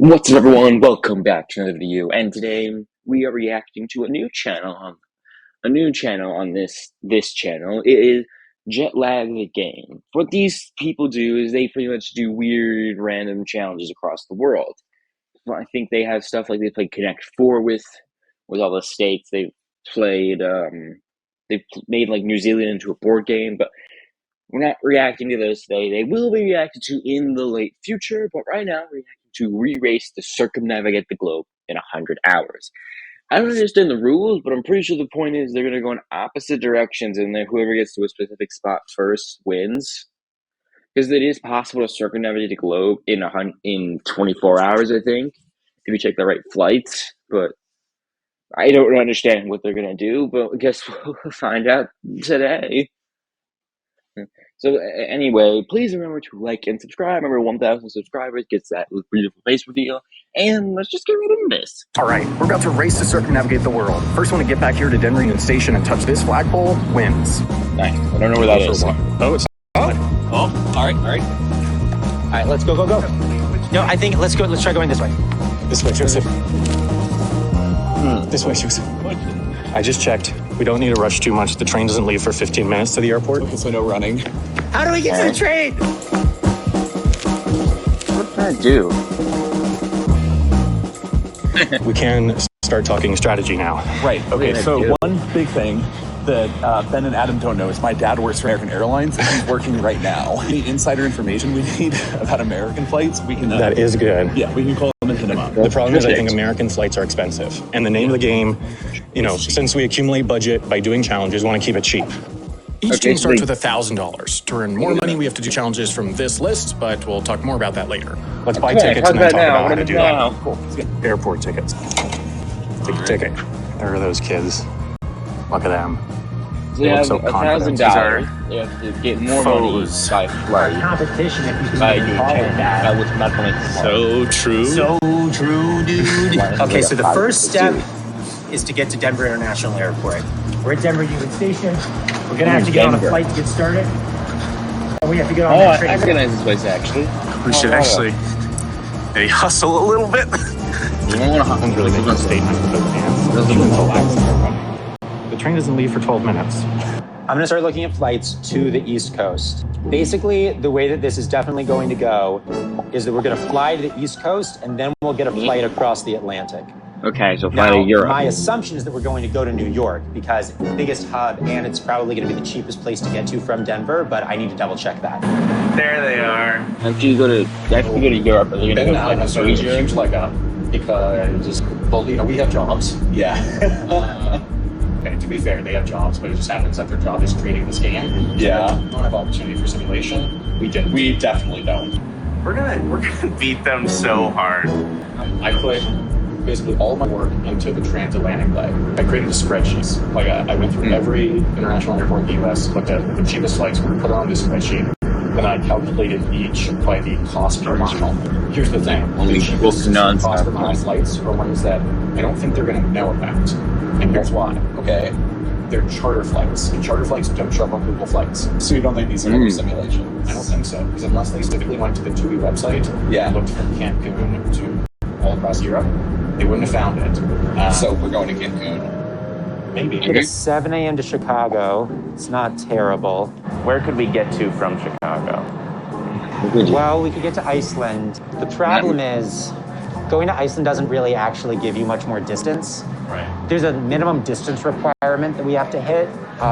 What's up, everyone? Welcome back to another video, and today we are reacting to a new channel on this channel. It is Jetlag the Game. What these people do is they pretty much do weird, random challenges across the world. Well, I think they have stuff like they play Connect Four with all the states. They've played. They've made like New Zealand into a board game, but we're not reacting to those today. They will be reacted to in the late future, but right now we're reacting to re-race to circumnavigate the globe in 100 hours. I don't understand the rules, but I'm pretty sure the point is they're going to go in opposite directions, and then whoever gets to a specific spot first wins. Because it is possible to circumnavigate the globe in 24 hours, I think, if you check the right flights. But I don't understand what they're going to do, but I guess we'll find out today. So anyway, please remember to like and subscribe. Remember, 1,000 subscribers gets that beautiful face reveal. And let's just get right into this. All right, we're about to race to circumnavigate the world. First one to get back here to Denver Union Station and touch this flagpole wins. Nice. I don't know where that is. Oh, it's all right. All right, let's go. No, I think let's try going this way. This way, Joseph. This way, Joseph. I just checked. We don't need to rush too much. The train doesn't leave for 15 minutes to the airport. Okay, so no running. How do we get to the train? What can I do? We can start talking strategy now. Right, okay, so one big thing that Ben and Adam don't know is my dad works for American Airlines and he's working right now. Any insider information we need about American flights, we can... That is good. Yeah, we can call them and hit them up. The problem is I think American flights are expensive. And the name of the game, since we accumulate budget by doing challenges, we want to keep it cheap. Each team starts with $1,000. To earn more money, we have to do challenges from this list, but we'll talk more about that later. Let's buy tickets and then talk about how to do that. Cool. Airport tickets. Take a ticket. There are those kids. Look at them. They look so confident. $1,000. They have to get more money by flight. Competition, if you can call it that. So true. So true, dude. Okay, so the first step is to get to Denver International Airport. We're at Denver Union Station. We're gonna have to get on a flight to get started. And we have to get on the train. I recognize this place actually. We should actually maybe hustle a little bit. You don't want to hustle. Really make a statement. The train doesn't leave for 12 minutes. I'm gonna start looking at flights to the East Coast. Basically, the way that this is definitely going to go is that we're gonna fly to the East Coast and then we'll get a flight across the Atlantic. Okay, so fly to Europe. My assumption is that we're going to go to New York because it's the biggest hub and it's probably going to be the cheapest place to get to from Denver, but I need to double check that. There they are. After you go to Europe, are you going to go like a huge leg up because, well, we have jobs. Yeah. And to be fair, they have jobs, but it just happens that their job is creating this game. Yeah. So we don't have opportunity for simulation. We definitely don't. We're gonna beat them so hard. I put basically all of my work into the transatlantic leg. I created a spreadsheet. Like I went through every international airport in the US, looked at the cheapest flights, we put on this spreadsheet, and I calculated each by the cost per mile. Here's the thing. Only equals to none. Cost per mile flights are ones that I don't think they're gonna know about. And here's why, okay? They're charter flights, and charter flights don't show up on Google Flights. So you don't think these are simulations? I don't think so, because unless they specifically went to the TUI website and looked from Cancun to all across Europe, they wouldn't have found it. So we're going to Cancun. Maybe. It's 7 a.m. to Chicago. It's not terrible. Where could we get to from Chicago? Well, we could get to Iceland. The problem is, going to Iceland doesn't really actually give you much more distance. Right. There's a minimum distance requirement that we have to hit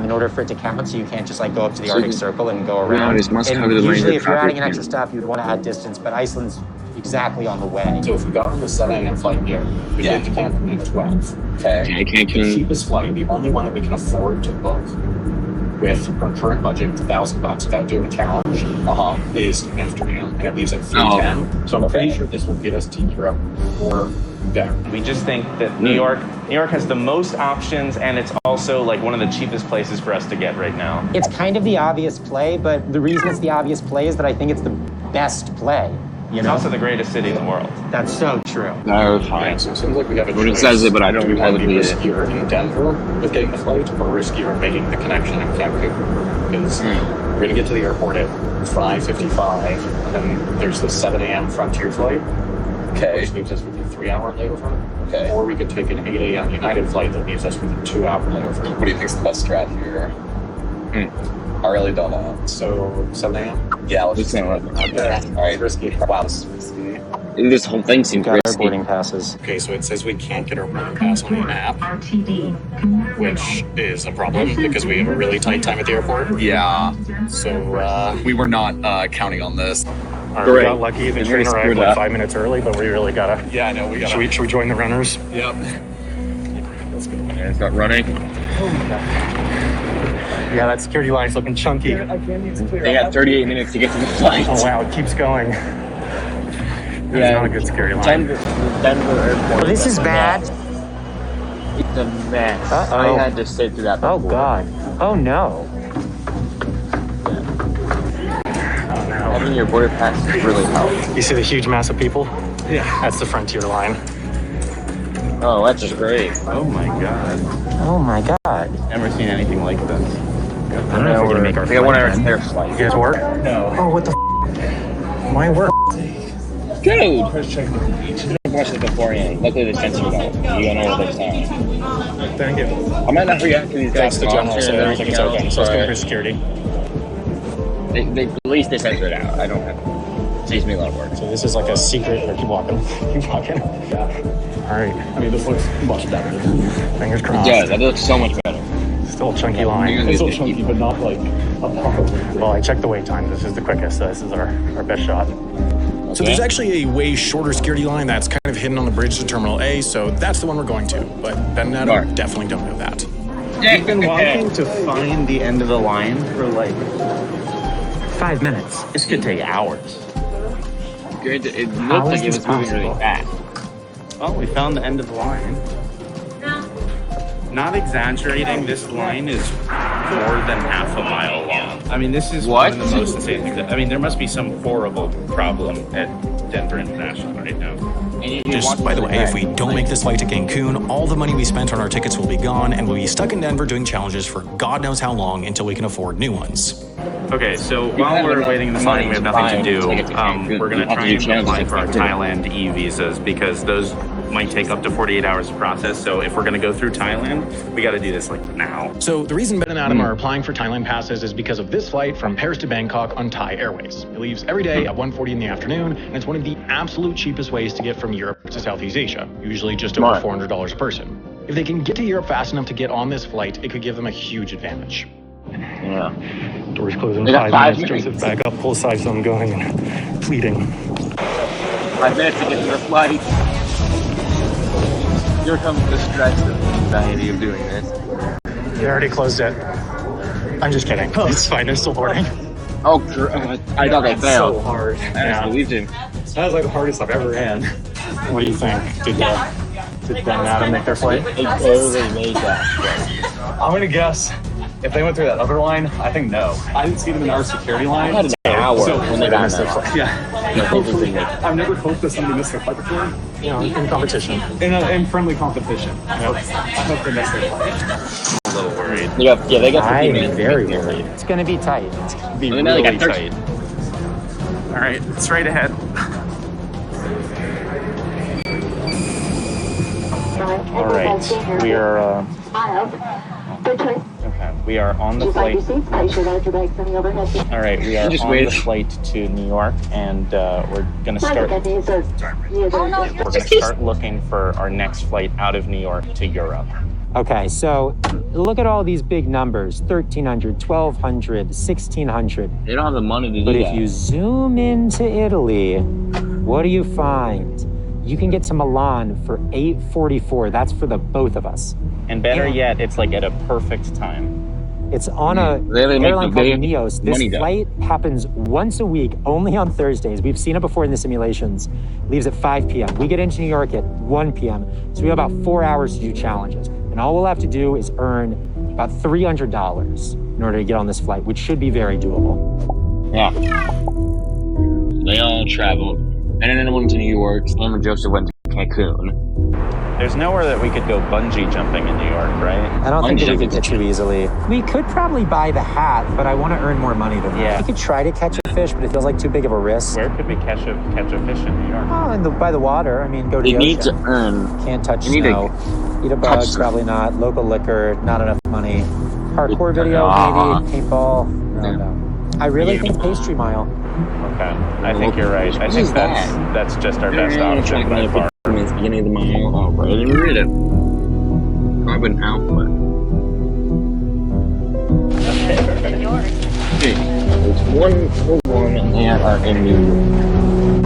in order for it to count, so you can't just like go up to the Arctic Circle and go around. And usually if you're adding an extra step, you'd want to add distance, but Iceland's exactly on the way. So if we got on the 7 a.m. flight here, we get to Cancun at 12. Okay. The cheapest flight, the only one that we can afford to book with our current budget, $1,000 without doing a challenge, is Amsterdam, and it leaves at 3:10. So I'm pretty sure this will get us to Europe or better. We just think that New York has the most options, and it's also like one of the cheapest places for us to get right now. It's kind of the obvious play, but the reason it's the obvious play is that I think it's the best play. It's also the greatest city in the world. That's so true. No, fine. So it seems like we have a It says it, but I don't want to be believe it. riskier in Denver with getting the flight, or riskier in making the connection in Cancun. Because we're going to get to the airport at 5:55, and then there's the 7 a.m. Frontier flight. Okay. Which leaves us with a 3-hour layover. Okay. Or we could take an 8 a.m. United flight that leaves us with a 2-hour layover. What do you think's the best strat here? I really don't know. So 7 a.m. Yeah, let's just say 11. Okay. All right. Risky. Wow, this is risky. This whole thing seems Got our risky. boarding passes. Okay, so it says we can't get our boarding pass on the app, which is a problem because we have a really tight time at the airport. Yeah. So We were not counting on this. we got lucky. The train arrived like 5 minutes early, but we really gotta. Yeah, I know. We got. Should we join the runners? Yep. Let's go. And start running. Yeah, that security line's looking chunky. They got 38 minutes to get to the flight. Oh wow, it keeps going. That's not a good security line. Denver Airport. Oh, this is bad. It's a mess. Uh-oh. I had to sit through that before. Oh, God. Oh, no. Oh no. Having your border pass really helps. You see the huge mass of people? Yeah. That's the Frontier line. Oh, that's great. Oh my god. Oh, my God. Never seen anything like this. I don't know if we're going to make our We got 1 hour flight to then. their flight. You guys work? No. Oh, what the My work. Dude! Watch it beforehand. Luckily, they censored it. You don't know what they're saying. Thank you. I might not react to these guys. That's the general, so everything is open. So let's go through security. At least they censor it out. I don't have to. It saves me a lot of work. So this is like a secret. Keep walking. Keep walking. All right. I mean, this looks much better. Fingers crossed. Yeah, that looks so much better. Still a chunky line. It's a little chunky, but not like a proper. Well, I checked the wait time. This is the quickest, so this is our best shot. So there's actually a way shorter security line that's kind of hidden on the bridge to Terminal A, so that's the one we're going to. But Ben and Adam definitely don't know that. We've been walking to find the end of the line for like 5 minutes. this could take hours. Good. It How looks is like it this was moving possible? really fast. Oh, we found the end of the line. Not exaggerating, this line is more than half a mile long. I mean, this is What? one of the most insane things. I mean, there must be some horrible problem at Denver International right now. Just by the way, if we don't make this flight to Cancun, all the money we spent on our tickets will be gone, and we'll be stuck in Denver doing challenges for God knows how long until we can afford new ones. Okay, so while we're waiting in this line, we have nothing to do. We're going to try and apply for our Thailand e-visas because those might take up to 48 hours to process. So if we're going to go through Thailand, we got to do this like now. So the reason Ben and Adam are applying for Thailand passes is because of this flight from Paris to Bangkok on Thai Airways. It leaves every day at 1:40 in the afternoon, and it's one of the absolute cheapest ways to get from Europe to Southeast Asia, usually just over $400 a person. If they can get to Europe fast enough to get on this flight, it could give them a huge advantage. Yeah. Doors close in They got 5 5 minutes. minutes. Joseph, back up, pull aside, so I'm going and pleading. 5 minutes to get to the flight. Here comes the stress of anxiety of doing this. They already closed it. I'm just kidding. It's fine. They're still boarding. Oh, I thought they So failed. hard. I Yeah. just believed him. That was like the hardest I've ever had. What do you think? Did Ben and Adam make their flight? They totally made that. I'm gonna guess if they went through that other line, I think no. I didn't see them in our security I line. had an hour when they got missed their there. flight. Yeah. Hopefully they- I've never hoped that somebody missed their flight before. You know, in competition. In friendly competition. I hope they missed their flight. A little worried. They got 15 I'm minutes. very worried. It's going to be tight. Be Well, now they really got tight. All right, straight ahead. All right, we are. Okay, we are on the flight. All right, we are Just on wait. the flight to New York, and we're gonna start. We're gonna start looking for our next flight out of New York to Europe. Okay, so look at all these big numbers, 1,300, 1,200, 1,600. They don't have the money to do But that. if you zoom into Italy, what do you find? You can get to Milan for $844. That's for the both of us. And better Yeah. yet, it's like at a perfect time. It's on a They make airline the called big Neos. This money, though. flight happens once a week, only on Thursdays. We've seen it before in the simulations. Leaves at 5 p.m. We get into New York at 1 p.m. So we have about 4 hours to do challenges. And all we'll have to do is earn about $300 in order to get on this flight, which should be very doable. Yeah. They all traveled. And then went to New York. Sam and Joseph went to Cancun. There's nowhere that we could go bungee jumping in New York, right? I don't think that we could get too easily. We could probably buy the hat, but I want to earn more money than that. Yeah. We could try to catch a fish, but it feels like too big of a risk. Where could we catch a fish in New York? Oh, by the water. I mean, go to You the need to ocean. earn. Can't touch You need snow. Eat a bug, touch probably not. Local liquor, not enough money. Parkour video, maybe. Paintball. No. I really think pastry mile. Okay, I think you're right. I think that's just our best option by far. It's beginning of the mile. Oh, right. Let me read it. Carbon output. Okay, there's one for one, and they are in New York.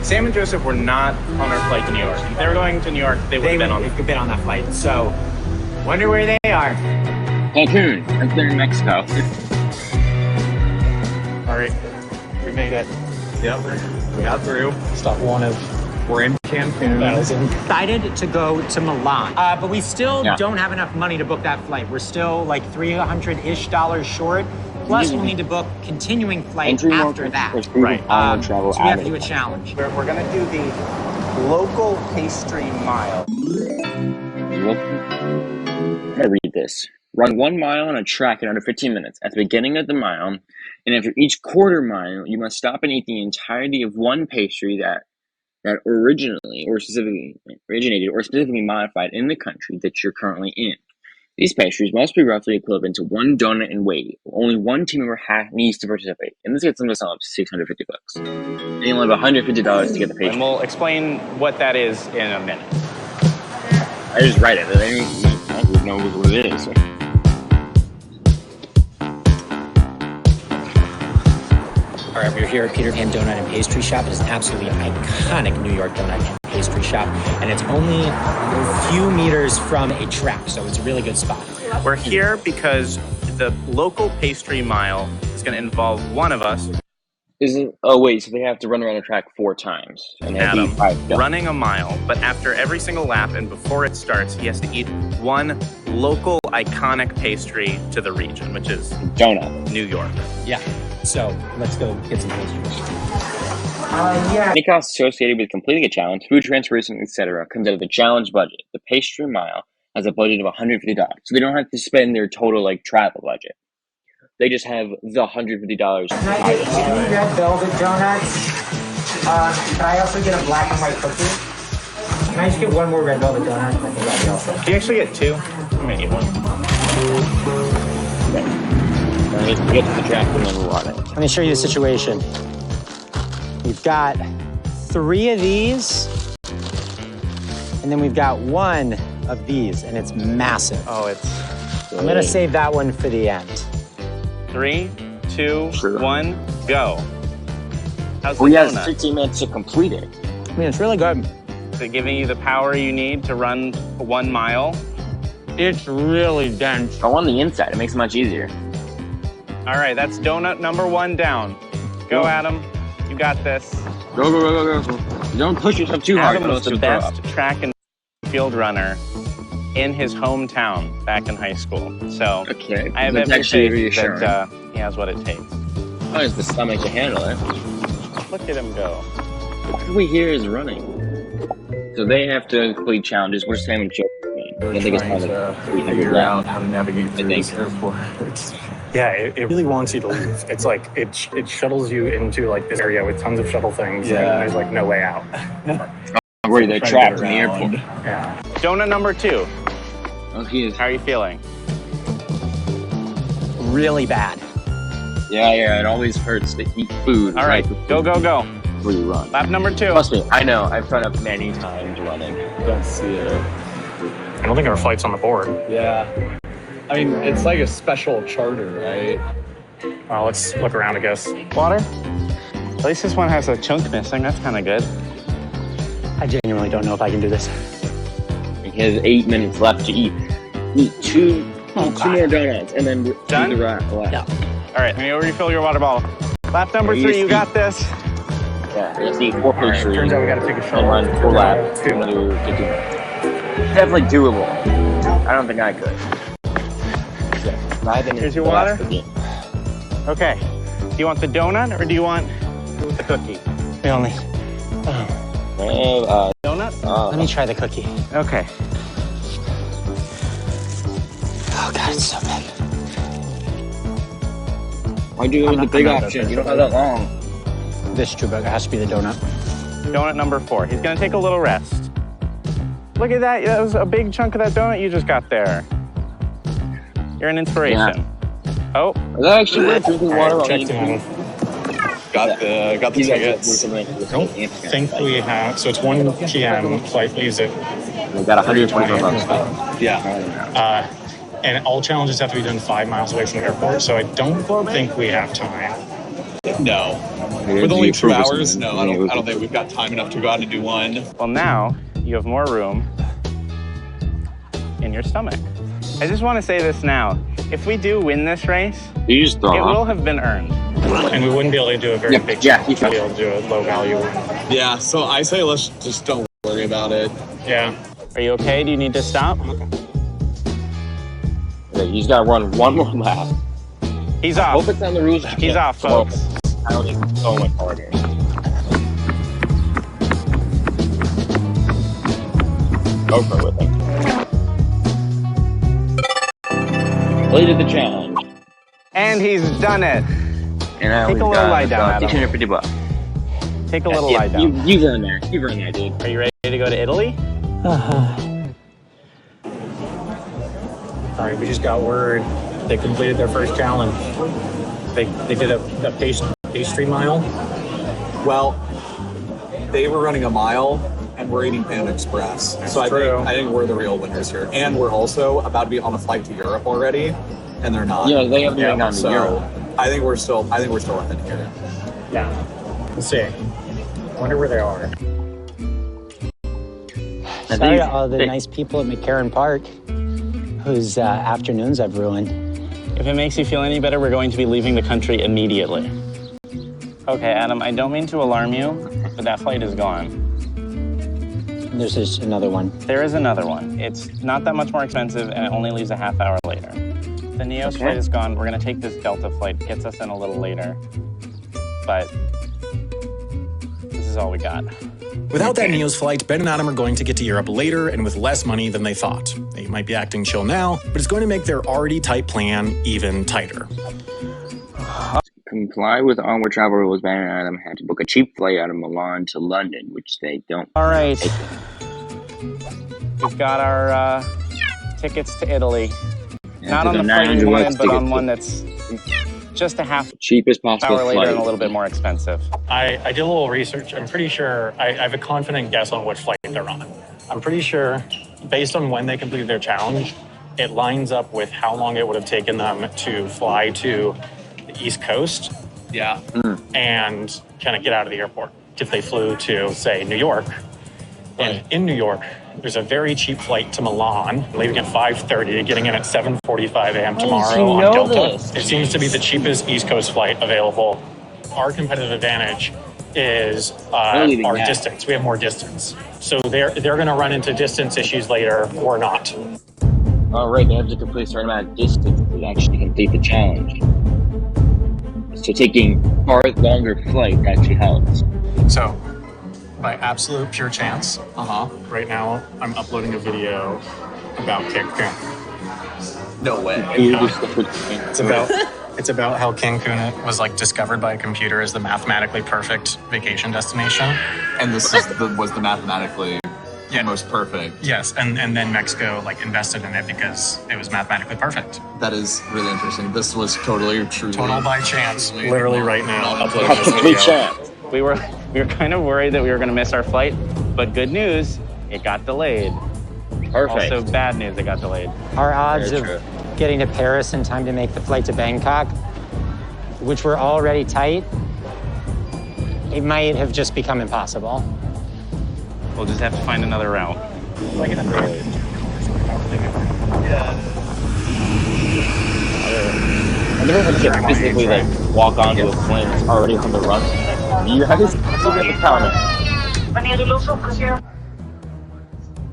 Sam and Joseph were not on our flight to New York. If they were going to New York, they would have been on. They've been on that flight. So, wonder where they are. Cancun, right there in Mexico. All right, we made it. Yep, we got through. Stop one of. We're in Cancun. Excited to go to Milan, but we still don't have enough money to book that flight. We're still like $300-ish short. Plus, we'll need to book continuing flight after that. Right. So we have to do a challenge. We're gonna do the local pastry mile. I'm gonna read this. Run 1 mile on a track in under 15 minutes. At the beginning of the mile, and after each quarter mile, you must stop and eat the entirety of one pastry that originally or specifically originated or specifically modified in the country that you're currently in. These pastries must be roughly equivalent to one donut in weight. Only one team member needs to participate, and this gets them to sum up $650. And you'll have $150 to get the pastry. And we'll explain what that is in a minute. I just write it. I don't know what it is. All right, we're here at Peter Pan Donut and Pastry Shop. It is an absolutely iconic New York donut and pastry shop, and it's only a few meters from a track, so it's a really good spot. We're here because the local pastry mile is going to involve one of us. Oh wait, so they have to run around the track 4 times. And Adam, running a mile, but after every single lap and before it starts, he has to eat one local iconic pastry to the region, which is donut. New York. Yeah, so let's go get some pastries. Any costs associated with completing a challenge, food transportation, etc., comes out of the challenge budget. The pastry mile has a budget of $150, so they don't have to spend their total travel budget. They just have the $150. Can I get 2 red velvet donuts? Can I also get a black and white cookie? Can I just get 1 more red velvet donut? I think that'll be awesome. Can you actually get 2? I'm gonna get 1. Let's get to the track and then we'll run it. Let me show you the situation. We've got 3 of these, and then we've got 1 of these, and it's massive. Oh, it's... I'm gonna save that one for the end. 3, 2, 1, go. How's the Well, he has donut? 15 minutes to complete it. I mean, it's really good. Is it giving you the power you need to run 1 mile? It's really dense. Go on the inside. It makes it much easier. All right, that's donut number 1 down. Go, Adam. You got this. Go, go, go, go, go. Don't push yourself too hard. Adam was the best track and field runner in his hometown back in high school. So Okay. I have That's every actually faith reassuring. that he has what it takes. How does the stomach to handle it? Look at him go. What we hear is running. So they have to complete challenges. We're just having jokes. I think it's Trying probably to 300 figure rounds. out how to navigate through think. this airport. Yeah, it really wants you to leave. It's like it shuttles you into this area with tons of shuttle things, and there's no way out. Where they're trapped in the around. airport. Yeah. Donut number 2. Oh, he is. How are you feeling? Really bad. Yeah, it always hurts to eat food. All right, go, go, go. Before you run. Lap number 2. Trust me, I know. I've done it many times running. Don't see it. I don't think our flight's on the board. Yeah. I mean, it's like a special charter, right? Well, let's look around, I guess. Water? At least this one has a chunk missing. That's kind of good. I genuinely don't know if I can do this. He has 8 minutes left to eat. Eat 2 more donuts and then do Done? the lap. Yeah. All right, let me refill your water bottle. Lap number 3, you got this. Yeah, you just eat 4 pastries. Turns out we got to take a and shuttle. run 4 laps. Another 15 minutes. Definitely doable. I don't think I could. Here's your water. Okay. Do you want the donut or do you want the cookie? The only. Donut? Let me try the cookie. Okay. Oh God, it's so big. Why'd you go with the big option? You don't have that long. This is true, but it has to be the donut. Donut number 4. He's gonna take a little rest. Look at that. That was a big chunk of that donut you just got there. You're an inspiration. Yeah. Oh. Is that actually worth drinking water while Check eating in. food? Got the tickets. I think we have, so it's 1 p.m. flight leaves at, We got 125 bucks. Yeah. and all challenges have to be done 5 miles away from the airport, so I don't think we have time. No. With only 2 hours, no, I don't think we've got time enough to go out and do one. Well, now you have more room in your stomach. I just want to say this now. If we do win this race, You just throw it up. will have been earned. And we wouldn't be able to do a very big yeah, challenge. We'd be able to do a low value one. Yeah, so I say let's just don't worry about it. Yeah. Are you okay? Do you need to stop? Okay, he's got to run one more lap. He's Hope off. it's on the rules. He's off, folks. I don't even so much harder. Go for it with it. Completed the challenge. And he's done it. And now Take a we've little got lie down, Adam. 250 bucks. Take a little lie down. You've earned there. You've earned that, dude. Are you ready to go to Italy? All right, we just got word they completed their first challenge. They did a pastry mile. Well, they were running a mile and we're eating Panda Express. So I think we're the real winners here. And we're also about to be on a flight to Europe already, and they're not. Yeah, they haven't even gone to So Europe. I think we're still ahead here. Yeah. Let's see. Wonder where they are. Sorry to all the nice people at McCarran Park whose afternoons I've ruined. If it makes you feel any better, we're going to be leaving the country immediately. Okay, Adam, I don't mean to alarm you, but that flight is gone. There's just another one. There is another one. It's not that much more expensive, and it only leaves a half hour later. The Neos flight is gone. We're going to take this Delta flight. It gets us in a little later. But this is all we got. Without that Neos flight, Ben and Adam are going to get to Europe later and with less money than they thought. They might be acting chill now, but it's going to make their already tight plan even tighter. Comply with onward travel rules. Ben and Adam had to book a cheap flight out of Milan to London, which they don't. All right. We've got our tickets to Italy. Not on the flight we wanted, but on one that's just a half cheapest possible hour later flight. and a little bit more expensive. I did a little research. I'm pretty sure I have a confident guess on which flight they're on. I'm pretty sure, based on when they completed their challenge, it lines up with how long it would have taken them to fly to the East Coast. Yeah. And kind of get out of the airport. If they flew to, say, New York, and in New York, there's a very cheap flight to Milan, leaving at 5:30, getting in at 7:45 a.m. tomorrow on Delta. It seems to be the cheapest East Coast flight available. Our competitive advantage is our distance. We have more distance. So they're going to run into distance issues later or not. All right, they have to complete a certain amount of distance to actually complete the challenge. So taking far longer flight actually helps. So, by absolute pure chance, right now I'm uploading a video about Cancun. No way. It's about how Cancun was like discovered by a computer as the mathematically perfect vacation destination. And this was the mathematically most perfect. Yes, and then Mexico like invested in it because it was mathematically perfect. That is really interesting. This was totally true. Total by chance. Literally right now uploading this video. We were kind of worried that we were going to miss our flight, but good news, it got delayed. Perfect. Also bad news, it got delayed. Our odds of getting to Paris in time to make the flight to Bangkok, which were already tight, it might have just become impossible. We'll just have to find another route. I never want to physically like walk onto a plane that's already on the run. You guys look at the comment.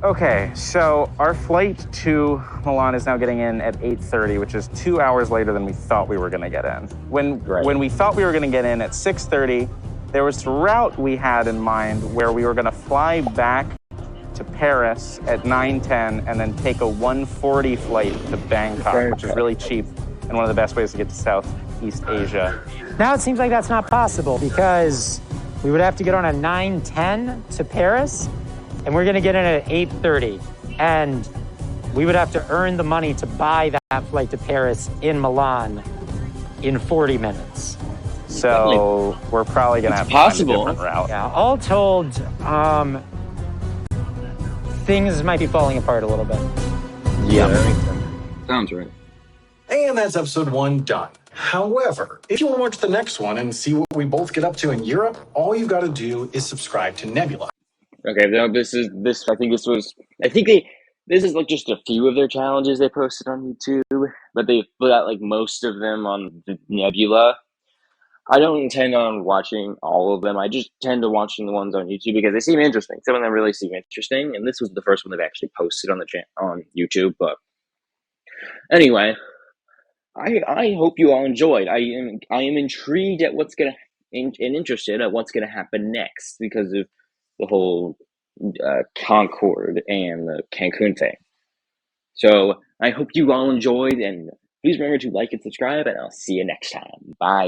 Okay, so our flight to Milan is now getting in at 8:30, which is 2 hours later than we thought we were going to get in. When we thought we were going to get in at 6:30, there was a route we had in mind where we were going to fly back to Paris at 9:10, and then take a 1:40 flight to Bangkok, which is really cheap and one of the best ways to get to Southeast Asia. Now it seems like that's not possible because we would have to get on a 9:10 to Paris, and we're gonna get in at 8:30. And we would have to earn the money to buy that flight to Paris in Milan in 40 minutes. So we're probably gonna have to find a different route. Yeah, all told, things might be falling apart a little bit. Yeah, that makes sense. Sounds right. And that's episode 1 done. However, if you want to watch the next one and see what we both get up to in Europe, all you've got to do is subscribe to Nebula. Okay, now this is like just a few of their challenges they posted on YouTube, but they put out like most of them on the Nebula. I don't intend on watching all of them. I just tend to watching the ones on YouTube because they seem interesting. Some of them really seem interesting, and this was the first one they've actually posted on the on YouTube. But anyway, I hope you all enjoyed. I am intrigued at what's gonna and interested at what's gonna happen next because of the whole Concorde and the Cancun thing. So I hope you all enjoyed, and please remember to like and subscribe, and I'll see you next time. Bye.